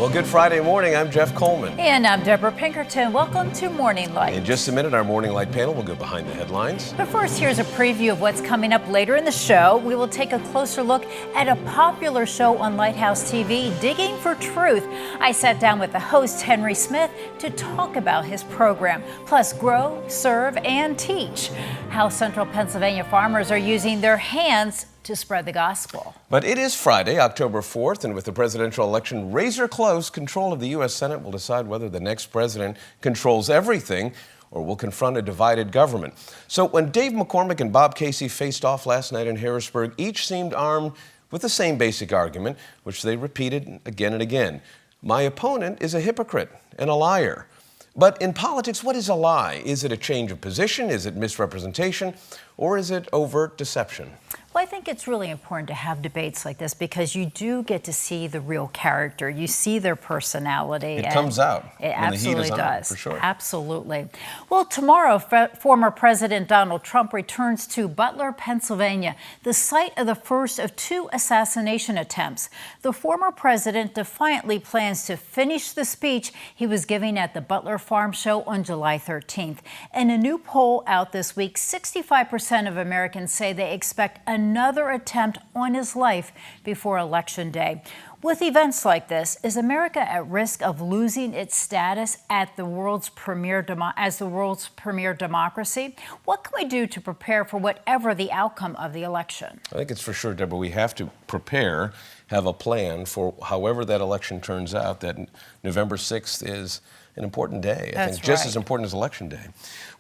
Well, good Friday morning. I'm Jeff Coleman. And I'm Debra Pinkerton. Welcome to Morning Light. In just a minute, our Morning Light panel will go behind the headlines. But first, here's a preview of what's coming up later in the show. We will take a closer look at a popular show on Lighthouse TV, Digging for Truth. I sat down with the host, Henry Smith, to talk about his program. Plus, grow, serve, and teach how Central Pennsylvania farmers are using their hands to spread the gospel. But it is Friday, October 4th, and with the presidential election razor close, control of the U.S. Senate will decide whether the next president controls everything or will confront a divided government. So when Dave McCormick and Bob Casey faced off last night in Harrisburg, each seemed armed with the same basic argument, which they repeated again and again. My opponent is a hypocrite and a liar. But in politics, what is a lie? Is it a change of position? Is it misrepresentation? Or is it overt deception? Well, I think it's really important to have debates like this because you do get to see the real character. You see their personality. It comes out. It when absolutely the heat is on, does. for sure. Absolutely. Well, tomorrow, former President Donald Trump returns to Butler, Pennsylvania, the site of the first of two assassination attempts. The former president defiantly plans to finish the speech he was giving at the Butler Farm Show on July 13th. In a new poll out this week, 65% of Americans say they expect another attempt on his life before Election Day. With events like this, is America at risk of losing its status at the world's premier democracy? What can we do to prepare for whatever the outcome of the election? I think it's for sure, Deborah, we have to prepare, have a plan for however that election turns out, that November 6th is an important day. I think just as important as Election Day.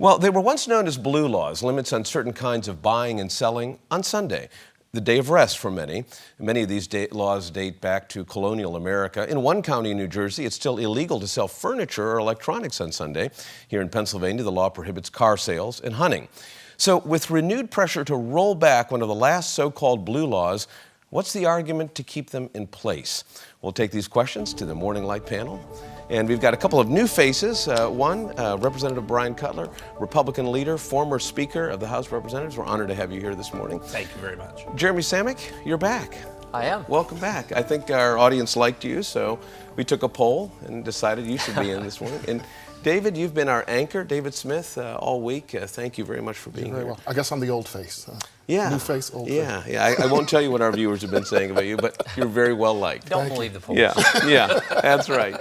Well, they were once known as blue laws, limits on certain kinds of buying and selling on Sunday, the day of rest for many. Many of these laws date back to colonial America. In one county in New Jersey, it's still illegal to sell furniture or electronics on Sunday. Here in Pennsylvania, the law prohibits car sales and hunting. So with renewed pressure to roll back one of the last so-called blue laws, what's the argument to keep them in place? We'll take these questions to the Morning Light panel. And we've got a couple of new faces. One, Representative Bryan Cutler, Republican leader, former Speaker of the House of Representatives. We're honored to have you here this morning. Thank you very much. Jeremy Samek, you're back. I am. Welcome back. I think our audience liked you, so we took a poll and decided you should be in this morning. And David, you've been our anchor, David Smith, all week. Thank you very much for being here. Well. I guess I'm the old face. Yeah. New face, old face. Yeah. I won't tell you what our viewers have been saying about you, but you're very well liked. Don't believe the polls. Yeah, that's right.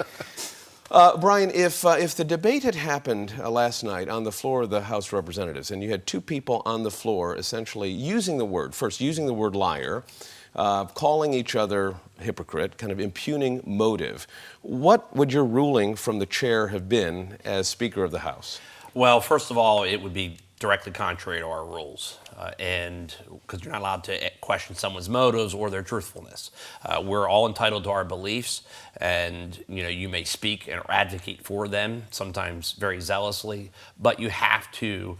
Bryan, if the debate had happened last night on the floor of the House of Representatives, and you had two people on the floor essentially using the word liar, calling each other hypocrite, kind of impugning motive, what would your ruling from the chair have been as Speaker of the House? Well, first of all, it would be directly contrary to our rules, and because you're not allowed to question someone's motives or their truthfulness. We're all entitled to our beliefs, and you may speak and advocate for them, sometimes very zealously, but you have to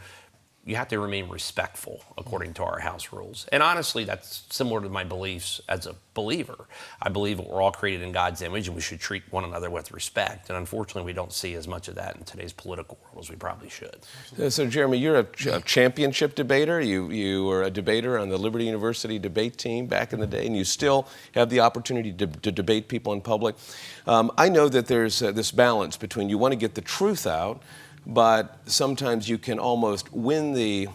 remain respectful according to our House rules. And honestly, that's similar to my beliefs as a believer. I believe we're all created in God's image and we should treat one another with respect. And unfortunately, we don't see as much of that in today's political world as we probably should. So Jeremy, you're a championship debater. You were a debater on the Liberty University debate team back in the day, and you still have the opportunity to debate people in public. I know that there's this balance between you want to get the truth out, but sometimes you can almost win the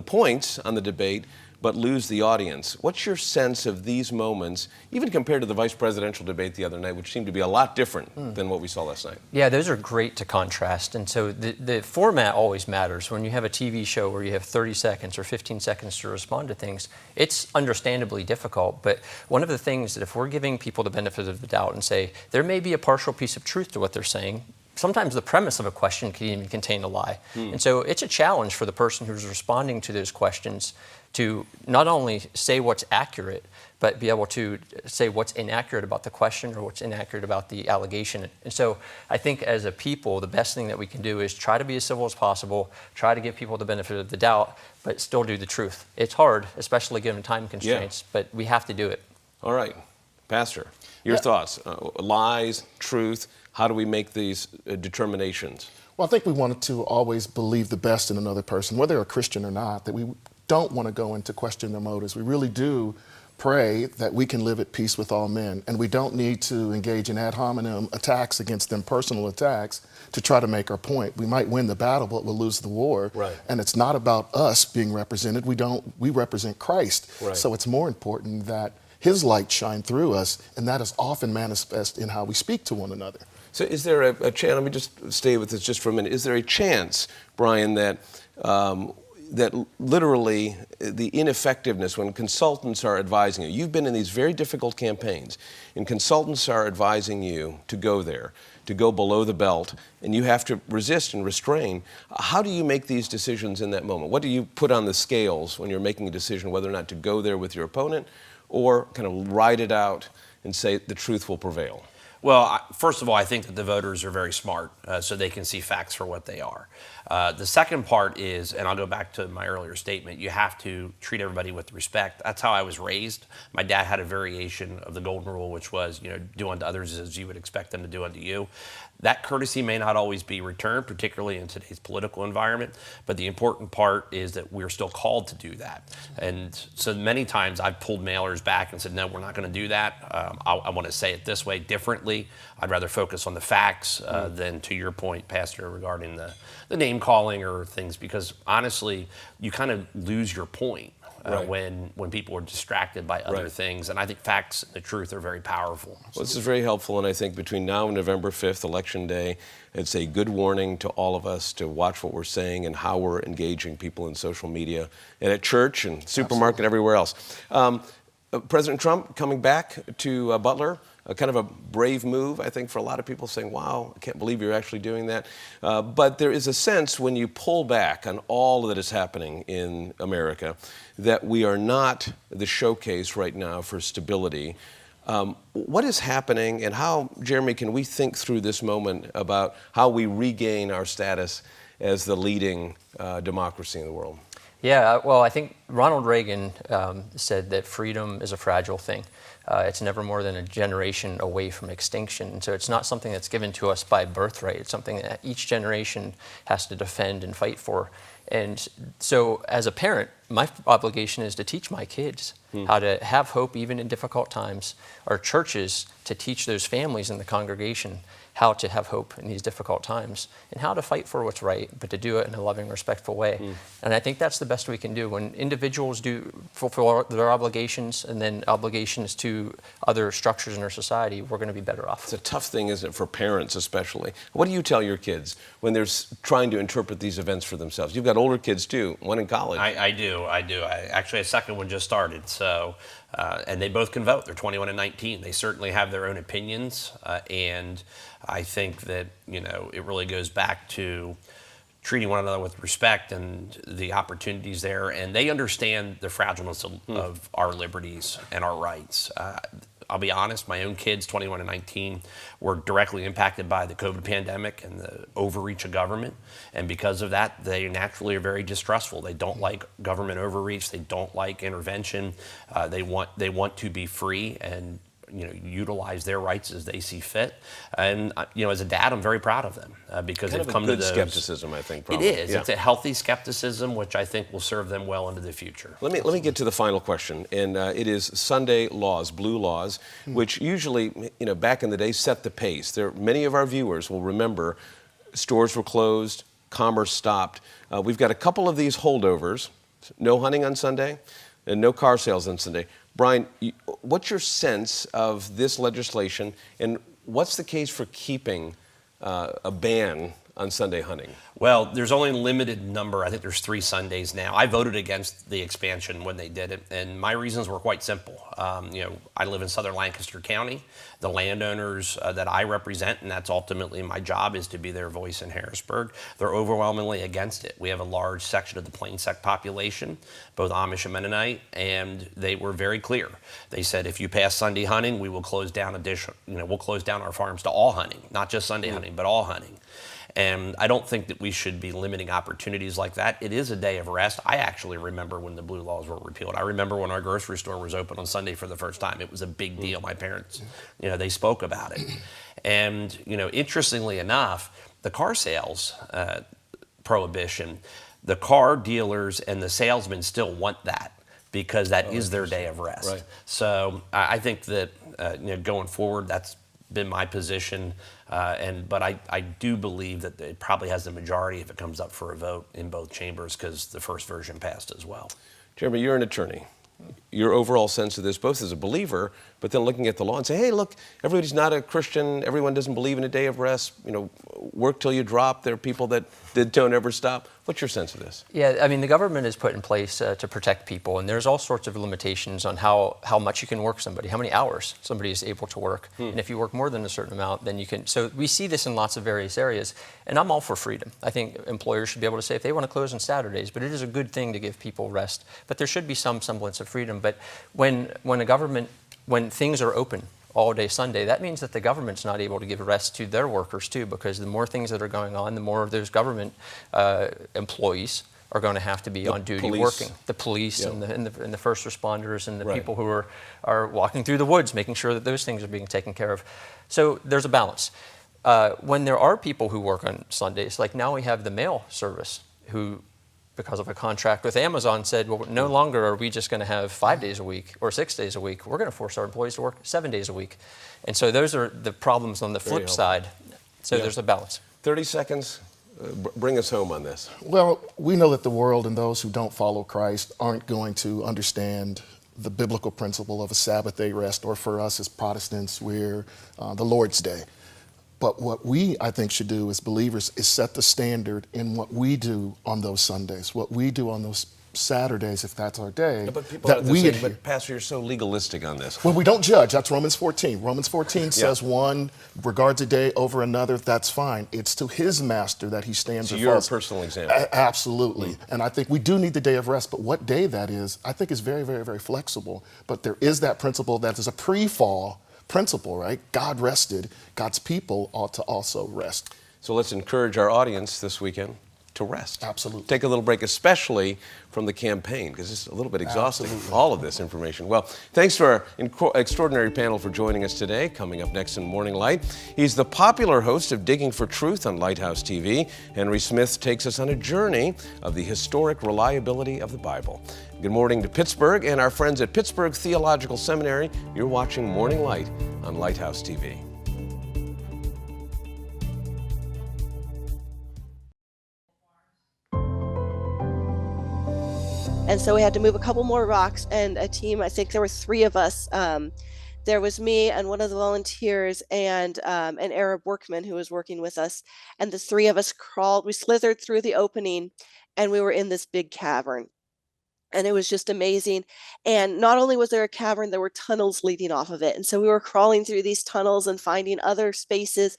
points on the debate, but lose the audience. What's your sense of these moments, even compared to the vice presidential debate the other night, which seemed to be a lot different than what we saw last night? Yeah, those are great to contrast. And so the format always matters. When you have a TV show where you have 30 seconds or 15 seconds to respond to things, it's understandably difficult. But one of the things that if we're giving people the benefit of the doubt and say, there may be a partial piece of truth to what they're saying, sometimes the premise of a question can even contain a lie. And so it's a challenge for the person who's responding to those questions to not only say what's accurate, but be able to say what's inaccurate about the question or what's inaccurate about the allegation. And so I think as a people, the best thing that we can do is try to be as civil as possible, try to give people the benefit of the doubt, but still do the truth. It's hard, especially given time constraints, but we have to do it. All right. Pastor, your thoughts, lies, truth, how do we make these determinations? Well, I think we wanted to always believe the best in another person, whether they're a Christian or not, that we don't want to go into question their motives. We really do pray that we can live at peace with all men, and we don't need to engage in ad hominem attacks against them, personal attacks, to try to make our point. We might win the battle, but we'll lose the war. Right. And it's not about us being represented. We represent Christ. Right. So it's more important that his light shine through us, and that is often manifest in how we speak to one another. So is there a chance, let me just stay with this just for a minute, is there a chance, Bryan, that that literally the ineffectiveness when consultants are advising you, you've been in these very difficult campaigns, and consultants are advising you to go there, to go below the belt, and you have to resist and restrain. How do you make these decisions in that moment? What do you put on the scales when you're making a decision whether or not to go there with your opponent or kind of ride it out and say the truth will prevail? Well, first of all, I think that the voters are very smart, so they can see facts for what they are. The second part is, and I'll go back to my earlier statement, you have to treat everybody with respect. That's how I was raised. My dad had a variation of the golden rule, which was, do unto others as you would expect them to do unto you. That courtesy may not always be returned, particularly in today's political environment, but the important part is that we're still called to do that. And so many times I've pulled mailers back and said, no, we're not going to do that. I want to say it this way differently. I'd rather focus on the facts than, to your point, Pastor, regarding the name calling or things, because honestly, you kind of lose your point. Right. When people are distracted by other things. And I think facts and the truth are very powerful. Well, this is very helpful, and I think between now and November 5th, Election Day, it's a good warning to all of us to watch what we're saying and how we're engaging people in social media and at church and supermarket and everywhere else. President Trump coming back to Butler, kind of a brave move, I think, for a lot of people, saying, wow, I can't believe you're actually doing that. But there is a sense when you pull back on all that is happening in America that we are not the showcase right now for stability. What is happening, and how, Jeremy, can we think through this moment about how we regain our status as the leading democracy in the world? Yeah, well, I think Ronald Reagan said that freedom is a fragile thing. It's never more than a generation away from extinction. And so it's not something that's given to us by birthright. It's something that each generation has to defend and fight for. And so as a parent, my obligation is to teach my kids how to have hope even in difficult times. Our churches to teach those families in the congregation how to have hope in these difficult times and how to fight for what's right, but to do it in a loving, respectful way. And I think that's the best we can do. When individuals do fulfill their obligations and then obligations to other structures in our society, we're going to be better off. It's a tough thing, isn't it, for parents especially. What do you tell your kids when they're trying to interpret these events for themselves? You've got older kids too, one in college. I do. Actually, a second one just started. So, and they both can vote. They're 21 and 19. They certainly have their own opinions, and I think that, it really goes back to treating one another with respect and the opportunities there. And they understand the fragileness of our liberties and our rights. I'll be honest, my own kids, 21 and 19, were directly impacted by the COVID pandemic and the overreach of government. And because of that, they naturally are very distrustful. They don't like government overreach. They don't like intervention. They want to be free and utilize their rights as they see fit. And as a dad, I'm very proud of them because kind they've of come a good to those. Skepticism, I think. Probably. It is. Yeah. It's a healthy skepticism, which I think will serve them well into the future. Let me get to the final question, and it is Sunday laws, blue laws, which usually, back in the day, set the pace. Many of our viewers will remember stores were closed, commerce stopped. We've got a couple of these holdovers: no hunting on Sunday, and no car sales on Sunday. Bryan, what's your sense of this legislation, and what's the case for keeping a ban on Sunday hunting? Well, there's only a limited number. I think there's 3 Sundays now. I voted against the expansion when they did it, and my reasons were quite simple. I live in southern Lancaster County. The landowners that I represent, and that's ultimately my job, is to be their voice in Harrisburg. They're overwhelmingly against it. We have a large section of the Plain Sect population, both Amish and Mennonite, and they were very clear. They said, if you pass Sunday hunting, we will close down we'll close down our farms to all hunting, not just Sunday hunting, but all hunting. And I don't think that we should be limiting opportunities like that. It is a day of rest. I actually remember when the blue laws were repealed. I remember when our grocery store was open on Sunday for the first time. It was a big deal. My parents, they spoke about it. And, interestingly enough, the car sales prohibition, the car dealers and the salesmen still want that. because that is their day of rest. Right. So I think that going forward, that's been my position, but I do believe that it probably has the majority if it comes up for a vote in both chambers, because the first version passed as well. Jeremy, you're an attorney. Your overall sense of this, both as a believer, but then looking at the law and say, hey, look, everybody's not a Christian. Everyone doesn't believe in a day of rest. Work till you drop. There are people that don't ever stop. What's your sense of this? Yeah, I mean, the government is put in place to protect people, and there's all sorts of limitations on how much you can work somebody, how many hours somebody is able to work. And if you work more than a certain amount, then you can. So we see this in lots of various areas, and I'm all for freedom. I think employers should be able to say if they want to close on Saturdays, but it is a good thing to give people rest. But there should be some semblance of freedom. But when things are open all day Sunday, that means that the government's not able to give rest to their workers too, because the more things that are going on, the more those government employees are going to have to be on duty working. The police and the first responders and the people who are walking through the woods, making sure that those things are being taken care of. So there's a balance. When there are people who work on Sundays, like now we have the mail service who, because of a contract with Amazon, said, well, no longer are we just going to have 5 days a week or 6 days a week. We're going to force our employees to work 7 days a week. And so those are the problems on the flip side. So there's a balance. 30 seconds. Bring us home on this. Well, we know that the world and those who don't follow Christ aren't going to understand the biblical principle of a Sabbath day rest, or for us as Protestants, we're the Lord's Day. But what we, I think, should do as believers is set the standard in what we do on those Sundays, what we do on those Saturdays, if that's our day, but people that we say, but Pastor, you're so legalistic on this. Well, we don't judge. That's Romans 14. Romans 14 says one regards a day over another. That's fine. It's to his master that he stands. So you're a personal example. Absolutely. And I think we do need the day of rest, but what day that is, I think is very, very, very flexible. But there is that principle that is a pre-fall principle, right? God rested. God's people ought to also rest. So let's encourage our audience this weekend to rest. Absolutely. Take a little break, especially from the campaign, because it's a little bit exhausting, all of this information. Well, thanks to our extraordinary panel for joining us today. Coming up next in Morning Light, he's the popular host of Digging for Truth on Lighthouse TV. Henry Smith takes us on a journey of the historic reliability of the Bible. Good morning to Pittsburgh and our friends at Pittsburgh Theological Seminary. You're watching Morning Light on Lighthouse TV. And so we had to move a couple more rocks, and a team, I think there were 3 of us. There was me and one of the volunteers and an Arab workman who was working with us. And the 3 of us we slithered through the opening, and we were in this big cavern. And it was just amazing. And not only was there a cavern, there were tunnels leading off of it. And so we were crawling through these tunnels and finding other spaces.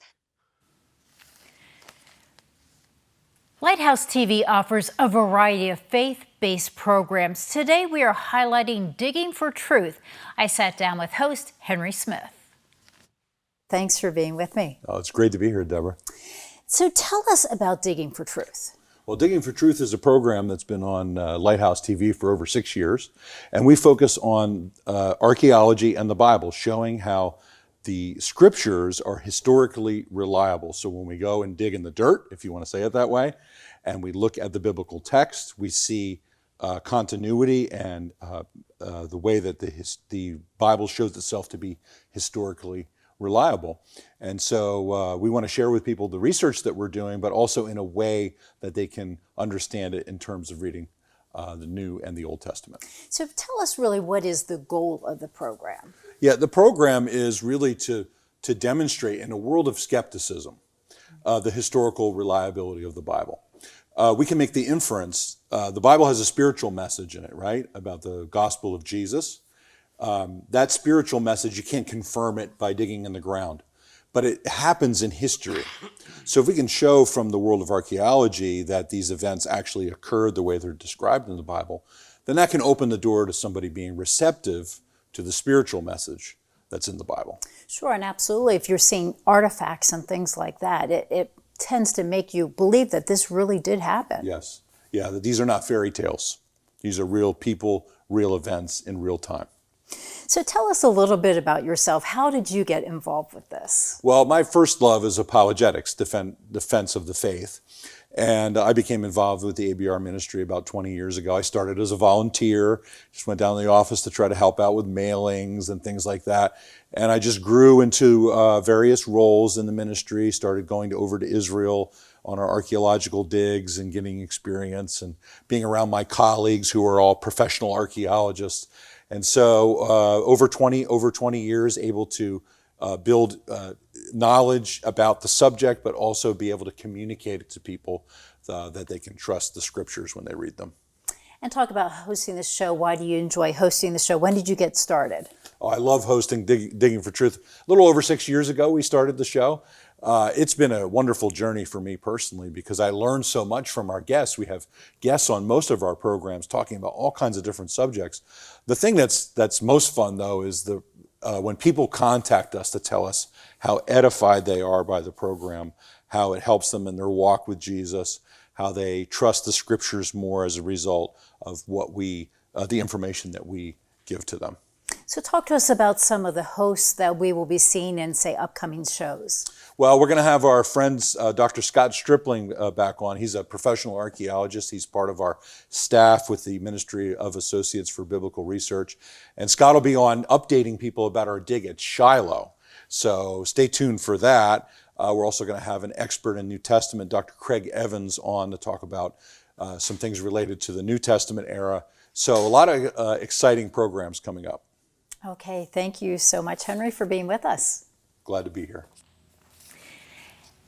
Lighthouse TV offers a variety of faith-based programs. Today we are highlighting Digging for Truth. I sat down with host Henry Smith. Thanks for being with me. Oh, it's great to be here, Deborah. So tell us about Digging for Truth. Well, Digging for Truth is a program that's been on Lighthouse TV for over 6 years, and we focus on archaeology and the Bible, showing how the scriptures are historically reliable. So when we go and dig in the dirt, if you want to say it that way, and we look at the biblical text, we see continuity and the way that the Bible shows itself to be historically reliable. And so we want to share with people the research that we're doing, but also in a way that they can understand it in terms of reading the New and the Old Testament. So tell us really what is the goal of the program? Yeah, the program is really to demonstrate in a world of skepticism the historical reliability of the Bible. We can make the inference, the Bible has a spiritual message in it, right, about the gospel of Jesus. That spiritual message, you can't confirm it by digging in the ground, but it happens in history. So if we can show from the world of archaeology that these events actually occurred the way they're described in the Bible, then that can open the door to somebody being receptive to the spiritual message that's in the Bible. Sure, and absolutely. If you're seeing artifacts and things like that, it tends to make you believe that this really did happen. Yes. Yeah, that these are not fairy tales. These are real people, real events in real time. So tell us a little bit about yourself. How did you get involved with this? Well, my first love is apologetics, defense of the faith. And I became involved with the ABR ministry about 20 years ago. I started as a volunteer, just went down to the office to try to help out with mailings and things like that. And I just grew into various roles in the ministry, started going over to Israel on our archaeological digs and getting experience and being around my colleagues who are all professional archaeologists. And so over 20 years, able to build knowledge about the subject, but also be able to communicate it to people that they can trust the scriptures when they read them. And talk about hosting the show. Why do you enjoy hosting the show? When did you get started? Oh, I love hosting Digging for Truth. A little over 6 years ago, we started the show. It's been a wonderful journey for me personally because I learned so much from our guests. We have guests on most of our programs talking about all kinds of different subjects. The thing that's most fun, though, is when people contact us to tell us how edified they are by the program, how it helps them in their walk with Jesus, how they trust the scriptures more as a result of the information that we give to them. So talk to us about some of the hosts that we will be seeing in, say, upcoming shows. Well, we're going to have our friends, Dr. Scott Stripling back on. He's a professional archaeologist. He's part of our staff with the Ministry of Associates for Biblical Research. And Scott will be on updating people about our dig at Shiloh. So stay tuned for that. We're also going to have an expert in New Testament, Dr. Craig Evans, on to talk about some things related to the New Testament era. So a lot of exciting programs coming up. Okay, thank you so much, Henry, for being with us. Glad to be here.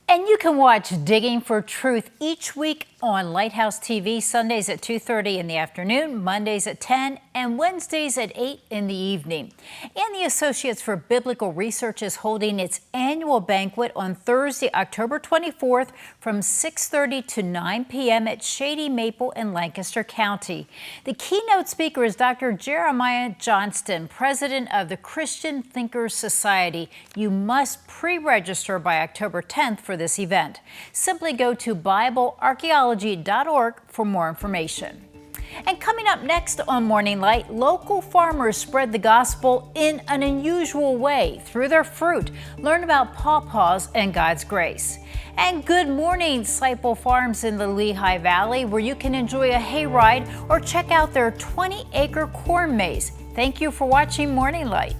And you can watch Digging for Truth each week on Lighthouse TV, Sundays at 2:30 in the afternoon, Mondays at 10, and Wednesdays at 8 in the evening. And the Associates for Biblical Research is holding its annual banquet on Thursday, October 24th from 6:30 to 9 p.m. at Shady Maple in Lancaster County. The keynote speaker is Dr. Jeremiah Johnston, president of the Christian Thinkers Society. You must pre-register by October 10th for this event. Simply go to BibleArchaeology.org for more information. And coming up next on Morning Light, local farmers spread the gospel in an unusual way through their fruit. Learn about Paw Paws and God's grace. And good morning, Disciple Farms in the Lehigh Valley, where you can enjoy a hayride or check out their 20-acre corn maze. Thank you for watching Morning Light.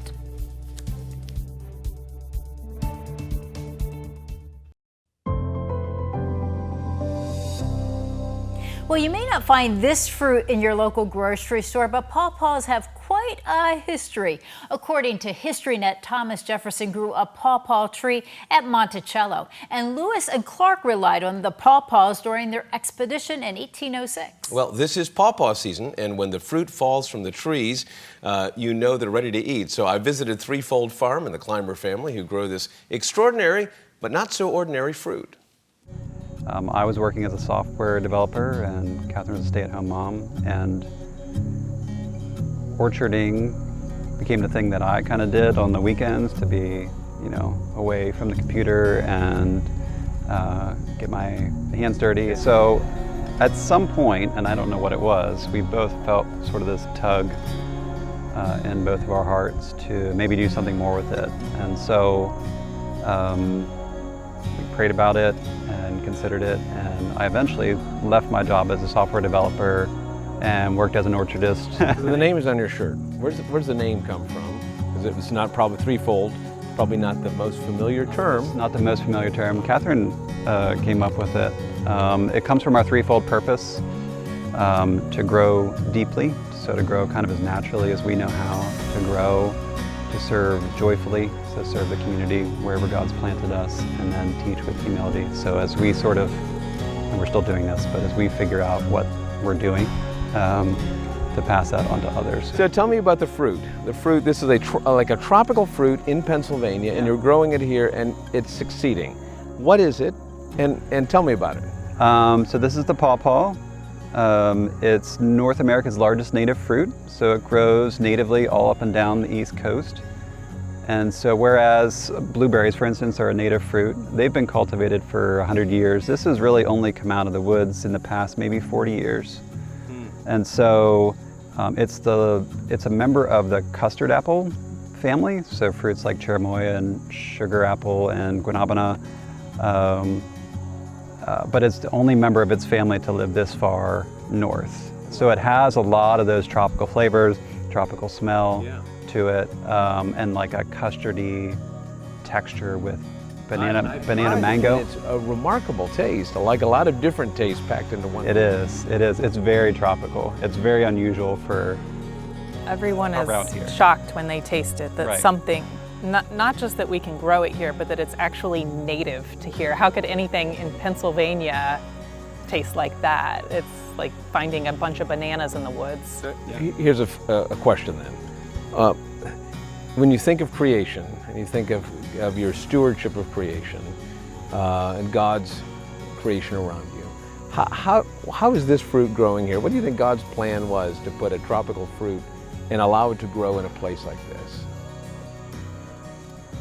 Well, you may not find this fruit in your local grocery store, but Paw Paws have quite a history. According to HistoryNet, Thomas Jefferson grew a Paw Paw tree at Monticello, and Lewis and Clark relied on the Paw Paws during their expedition in 1806. Well, this is Paw Paw season, and when the fruit falls from the trees, you know they're ready to eat. So I visited Three Foldfarm and the Clymer family, who grow this extraordinary but not so ordinary fruit. I was working as a software developer, and Catherine was a stay-at-home mom, and orcharding became the thing that I kind of did on the weekends to be, away from the computer and get my hands dirty. So at some point, and I don't know what it was, we both felt sort of this tug in both of our hearts to maybe do something more with it. And so we prayed about it and considered it, and I eventually left my job as a software developer and worked as an orchardist. So the name is on your shirt. Where's the name come from? Because it's not probably threefold, probably not the most familiar term. It's not the most familiar term. Catherine came up with it. It comes from our threefold purpose, to grow deeply, so to grow kind of as naturally as we know how to grow, to serve joyfully, so serve the community wherever God's planted us, and then teach with humility. So as we sort of, and we're still doing this, but as we figure out what we're doing, to pass that on to others. So tell me about the fruit. The fruit, this is like a tropical fruit in Pennsylvania, and you're growing it here, and it's succeeding. What is it? And tell me about it. So this is the Paw Paw. It's North America's largest native fruit, so it grows natively all up and down the East Coast. And so whereas blueberries, for instance, are a native fruit, they've been cultivated for 100 years. This has really only come out of the woods in the past maybe 40 years. And so it's a member of the custard apple family, so fruits like cherimoya and sugar apple and guanabana. but it's the only member of its family to live this far north. So it has a lot of those tropical flavors, tropical smell to it, and like a custardy texture with banana mango. It's a remarkable taste, like a lot of different tastes packed into one. It is. It's very tropical. It's very unusual for everyone around is here. Shocked when they taste it, that Right. something, not just that we can grow it here, but that it's actually native to here. How could anything in Pennsylvania taste like that? It's like finding a bunch of bananas in the woods. Here's a question then. When you think of creation, and you think of your stewardship of creation, and God's creation around you, how is this fruit growing here? What do you think God's plan was to put a tropical fruit and allow it to grow in a place like this?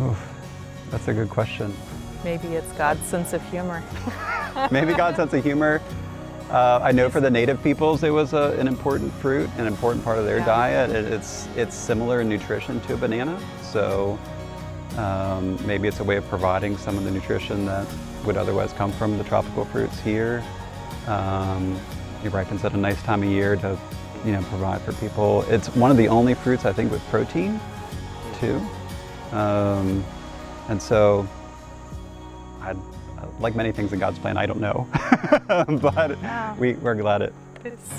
Oof, that's a good question. Maybe it's God's sense of humor. Maybe God's sense of humor. I know for the native peoples it was an important fruit, an important part of their diet. It's similar in nutrition to a banana, so maybe it's a way of providing some of the nutrition that would otherwise come from the tropical fruits here. It ripens at a nice time of year to provide for people. It's one of the only fruits I think with protein too, and so like many things in God's plan, I don't know, but we're glad it.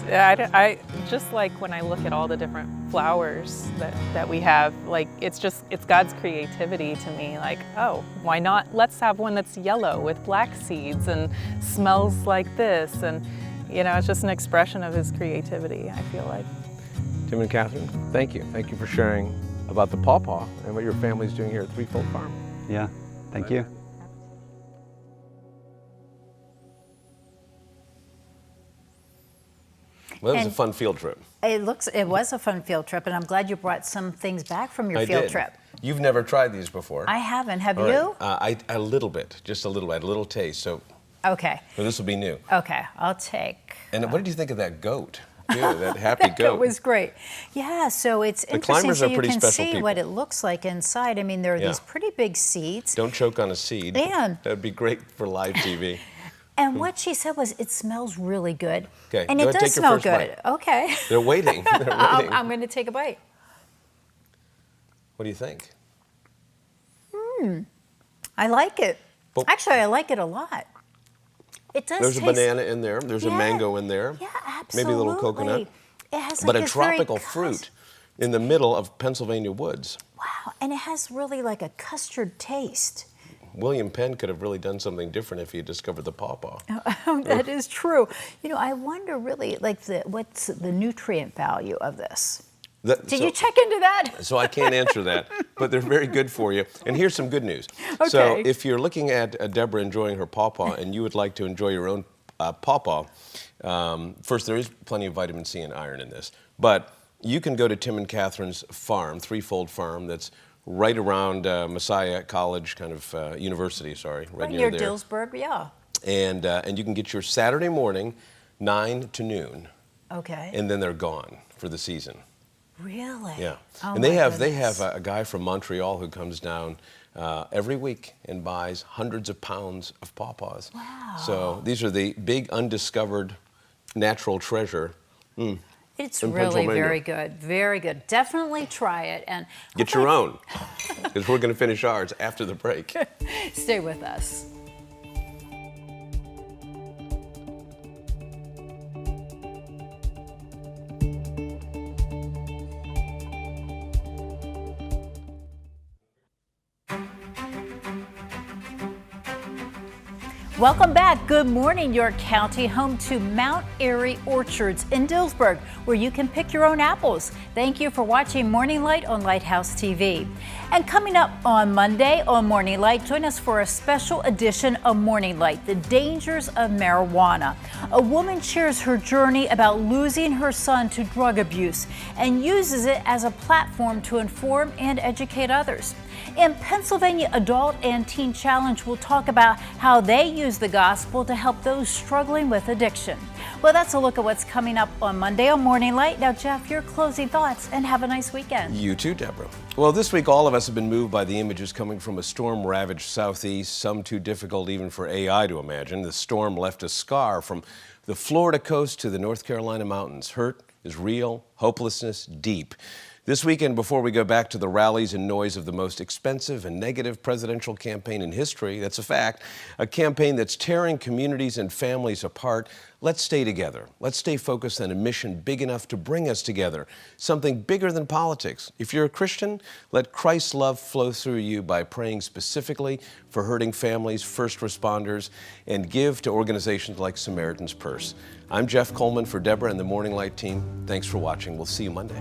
I just like when I look at all the different flowers that we have, like it's God's creativity to me. Like, oh, why not? Let's have one that's yellow with black seeds and smells like this, and it's just an expression of His creativity, I feel like. Tim and Katherine, thank you. Thank you for sharing about the Paw Paw and what your family's doing here at Three Foldfarm. Yeah, thank you. Well, it was a fun field trip. It was a fun field trip, and I'm glad you brought some things back from your field trip. You've never tried these before. I haven't. Have All you? Right. A little bit, just a little bit, a little taste. So Okay. this will be new. Okay, I'll take. And what did you think of that goat? Too, that happy goat. It was great. Yeah, so it's interesting. Clymers So are you pretty can special see people. what it looks like inside. I mean, there are these pretty big seeds. Don't choke on a seed. And that'd be great for live TV. And what she said was, it smells really good. Okay, and go it ahead, does take your smell first good. bite. Okay. They're waiting. They're waiting. I'm going to take a bite. What do you think? I like it. Well- Actually, I like it a lot. It does There's taste. a banana in there. There's a mango in there. Yeah, absolutely. Maybe a little coconut. It has like But a this very tropical fruit in the middle of Pennsylvania woods. Wow, and it has really like a custard taste. William Penn could have really done something different if he had discovered the Paw Paw. That is true. I wonder really, like, what's the nutrient value of this? Did you check into that? So I can't answer that, but they're very good for you. And here's some good news. Okay. So if you're looking at Debra enjoying her Paw Paw and you would like to enjoy your own Paw Paw, first, there is plenty of vitamin C and iron in this, but you can go to Tim and Katherine's farm, Three Foldfarm, that's right around Messiah College, kind of university, right near there. Dillsburg, yeah. And you can get your Saturday morning, 9 to noon. Okay. And then they're gone for the season. Really? Yeah. Oh, and they my have goodness. a guy from Montreal who comes down every week and buys hundreds of pounds of Paw Paws. Wow. So these are the big undiscovered natural treasure. It's in really Pennsylvania. very good. Very good. Definitely try it. And Get your own, because we're going to finish ours after the break. stay with us. Welcome back. Good morning, York County, home to Mount Airy Orchards in Dillsburg, where you can pick your own apples. Thank you for watching Morning Light on Lighthouse TV. And coming up on Monday on Morning Light, join us for a special edition of Morning Light, The Dangers of Marijuana. A woman shares her journey about losing her son to drug abuse and uses it as a platform to inform and educate others. In Pennsylvania Adult and Teen Challenge, we'll talk about how they use use the gospel to help those struggling with addiction. Well, that's a look at what's coming up on Monday on Morning Light. Now, Jeff, your closing thoughts, and have a nice weekend. You too, Debra. Well, this week all of us have been moved by the images coming from a storm-ravaged southeast, some too difficult even for AI to imagine. The storm left a scar from the Florida coast to the North Carolina mountains. Hurt is real, hopelessness deep. This weekend, before we go back to the rallies and noise of the most expensive and negative presidential campaign in history, that's a fact, a campaign that's tearing communities and families apart, let's stay together. Let's stay focused on a mission big enough to bring us together, something bigger than politics. If you're a Christian, let Christ's love flow through you by praying specifically for hurting families, first responders, and give to organizations like Samaritan's Purse. I'm Jeff Coleman for Debra and the Morning Light team. Thanks for watching. We'll see you Monday.